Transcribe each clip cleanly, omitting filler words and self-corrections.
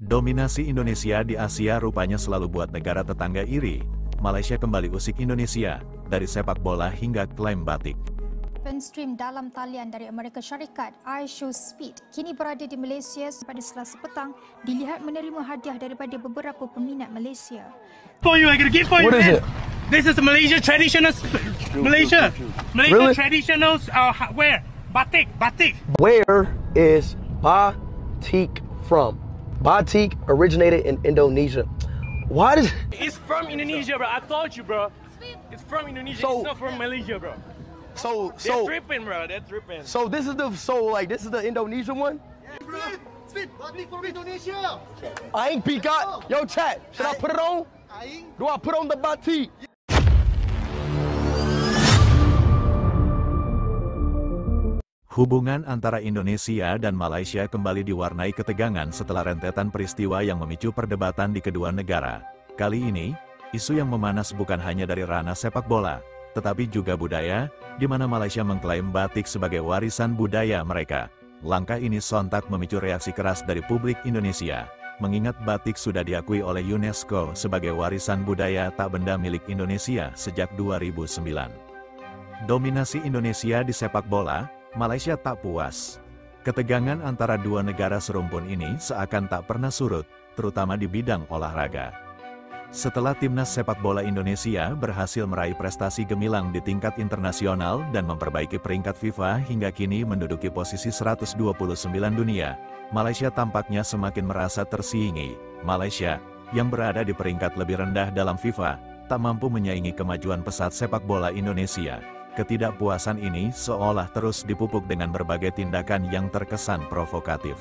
Dominasi Indonesia di Asia rupanya selalu buat negara tetangga iri. Malaysia kembali usik Indonesia, dari sepak bola hingga klaim batik. Penstream dalam talian dari Amerika Syarikat, iShowSpeed, kini berada di Malaysia pada Selasa petang, dilihat menerima hadiah daripada beberapa peminat Malaysia. For you, I gotta give for you. What is it? This is Malaysia traditional, Malaysia Really? traditional wear, batik. Where is batik from? Batik originated in Indonesia. Why does It's from Indonesia, bro. I told you, bro. It's from Indonesia. So- It's not from Malaysia, bro. so They're tripping, bro. They're tripping. so this is the Indonesian one? Speed, batik from Indonesia. I ain't peek out. Yo, chat. Should I put it on? Do I put on the batik? Hubungan antara Indonesia dan Malaysia kembali diwarnai ketegangan setelah rentetan peristiwa yang memicu perdebatan di kedua negara. Kali ini, isu yang memanas bukan hanya dari ranah sepak bola, tetapi juga budaya, di mana Malaysia mengklaim batik sebagai warisan budaya mereka. Langkah ini sontak memicu reaksi keras dari publik Indonesia, mengingat batik sudah diakui oleh UNESCO sebagai warisan budaya tak benda milik Indonesia sejak 2009. Dominasi Indonesia di sepak bola, Malaysia tak puas. Ketegangan antara dua negara serumpun ini seakan tak pernah surut, terutama di bidang olahraga. Setelah timnas sepak bola Indonesia berhasil meraih prestasi gemilang di tingkat internasional dan memperbaiki peringkat FIFA hingga kini menduduki posisi 129 dunia, Malaysia tampaknya semakin merasa tersiingi. Malaysia, yang berada di peringkat lebih rendah dalam FIFA, tak mampu menyaingi kemajuan pesat sepak bola Indonesia. Ketidakpuasan ini seolah terus dipupuk dengan berbagai tindakan yang terkesan provokatif.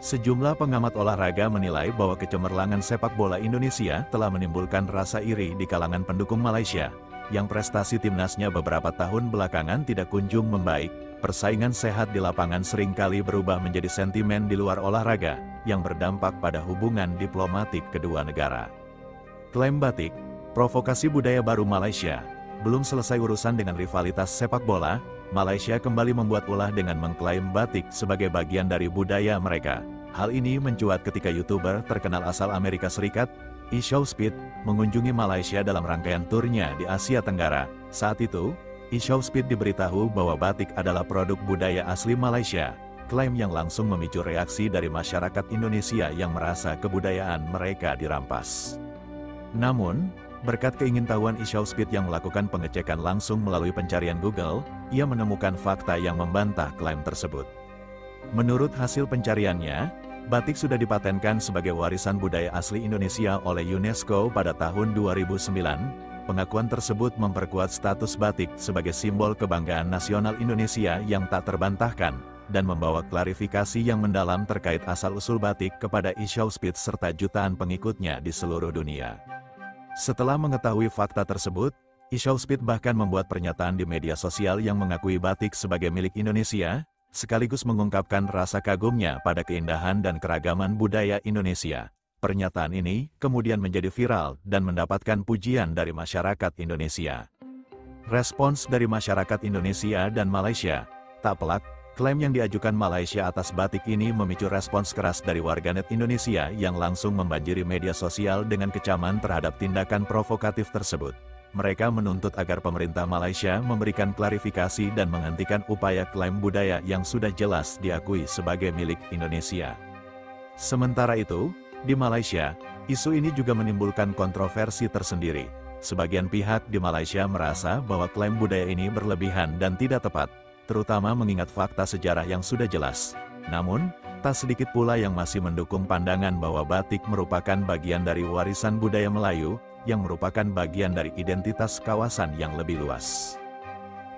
Sejumlah pengamat olahraga menilai bahwa kecemerlangan sepak bola Indonesia telah menimbulkan rasa iri di kalangan pendukung Malaysia, yang prestasi timnasnya beberapa tahun belakangan tidak kunjung membaik. Persaingan sehat di lapangan seringkali berubah menjadi sentimen di luar olahraga, yang berdampak pada hubungan diplomatik kedua negara. Klaim batik, provokasi budaya baru Malaysia. Belum selesai urusan dengan rivalitas sepak bola, Malaysia kembali membuat ulah dengan mengklaim batik sebagai bagian dari budaya mereka. Hal ini mencuat ketika YouTuber terkenal asal Amerika Serikat, iShowSpeed, mengunjungi Malaysia dalam rangkaian turnya di Asia Tenggara. Saat itu, iShowSpeed diberitahu bahwa batik adalah produk budaya asli Malaysia, klaim yang langsung memicu reaksi dari masyarakat Indonesia yang merasa kebudayaan mereka dirampas. Namun, berkat keingintahuan iShowSpeed yang melakukan pengecekan langsung melalui pencarian Google, ia menemukan fakta yang membantah klaim tersebut. Menurut hasil pencariannya, batik sudah dipatenkan sebagai warisan budaya asli Indonesia oleh UNESCO pada tahun 2009. Pengakuan tersebut memperkuat status batik sebagai simbol kebanggaan nasional Indonesia yang tak terbantahkan, dan membawa klarifikasi yang mendalam terkait asal-usul batik kepada iShowSpeed serta jutaan pengikutnya di seluruh dunia. Setelah mengetahui fakta tersebut, iShowSpeed bahkan membuat pernyataan di media sosial yang mengakui batik sebagai milik Indonesia, sekaligus mengungkapkan rasa kagumnya pada keindahan dan keragaman budaya Indonesia. Pernyataan ini kemudian menjadi viral dan mendapatkan pujian dari masyarakat Indonesia. Respons dari masyarakat Indonesia dan Malaysia, tak pelak, klaim yang diajukan Malaysia atas batik ini memicu respons keras dari warganet Indonesia yang langsung membanjiri media sosial dengan kecaman terhadap tindakan provokatif tersebut. Mereka menuntut agar pemerintah Malaysia memberikan klarifikasi dan menghentikan upaya klaim budaya yang sudah jelas diakui sebagai milik Indonesia. Sementara itu, di Malaysia, isu ini juga menimbulkan kontroversi tersendiri. Sebagian pihak di Malaysia merasa bahwa klaim budaya ini berlebihan dan tidak tepat, terutama mengingat fakta sejarah yang sudah jelas. Namun, tak sedikit pula yang masih mendukung pandangan bahwa batik merupakan bagian dari warisan budaya Melayu, yang merupakan bagian dari identitas kawasan yang lebih luas.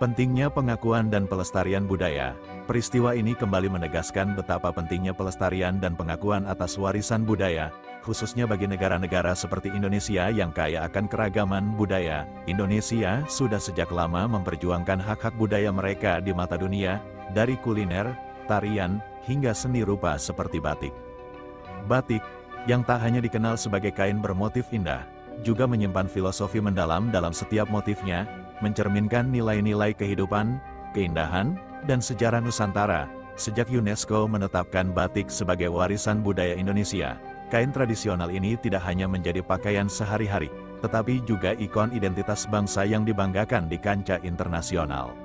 Pentingnya pengakuan dan pelestarian budaya, peristiwa ini kembali menegaskan betapa pentingnya pelestarian dan pengakuan atas warisan budaya, khususnya bagi negara-negara seperti Indonesia yang kaya akan keragaman budaya. Indonesia sudah sejak lama memperjuangkan hak-hak budaya mereka di mata dunia, dari kuliner, tarian, hingga seni rupa seperti batik. Batik, yang tak hanya dikenal sebagai kain bermotif indah, juga menyimpan filosofi mendalam dalam setiap motifnya, mencerminkan nilai-nilai kehidupan, keindahan, dan sejarah Nusantara, Sejak UNESCO menetapkan batik sebagai warisan budaya Indonesia, kain tradisional ini tidak hanya menjadi pakaian sehari-hari, tetapi juga ikon identitas bangsa yang dibanggakan di kancah internasional.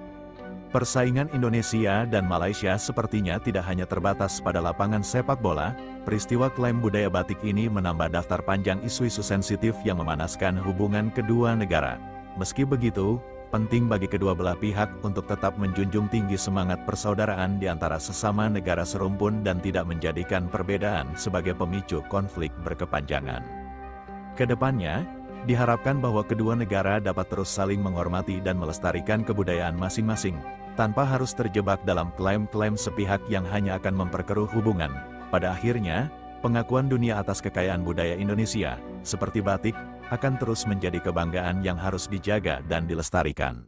Persaingan Indonesia dan Malaysia sepertinya tidak hanya terbatas pada lapangan sepak bola. Peristiwa klaim budaya batik ini menambah daftar panjang isu-isu sensitif yang memanaskan hubungan kedua negara. Meski begitu, penting bagi kedua belah pihak untuk tetap menjunjung tinggi semangat persaudaraan di antara sesama negara serumpun dan tidak menjadikan perbedaan sebagai pemicu konflik berkepanjangan. Kedepannya, diharapkan bahwa kedua negara dapat terus saling menghormati dan melestarikan kebudayaan masing-masing, tanpa harus terjebak dalam klaim-klaim sepihak yang hanya akan memperkeruh hubungan. Pada akhirnya, pengakuan dunia atas kekayaan budaya Indonesia, seperti batik, akan terus menjadi kebanggaan yang harus dijaga dan dilestarikan.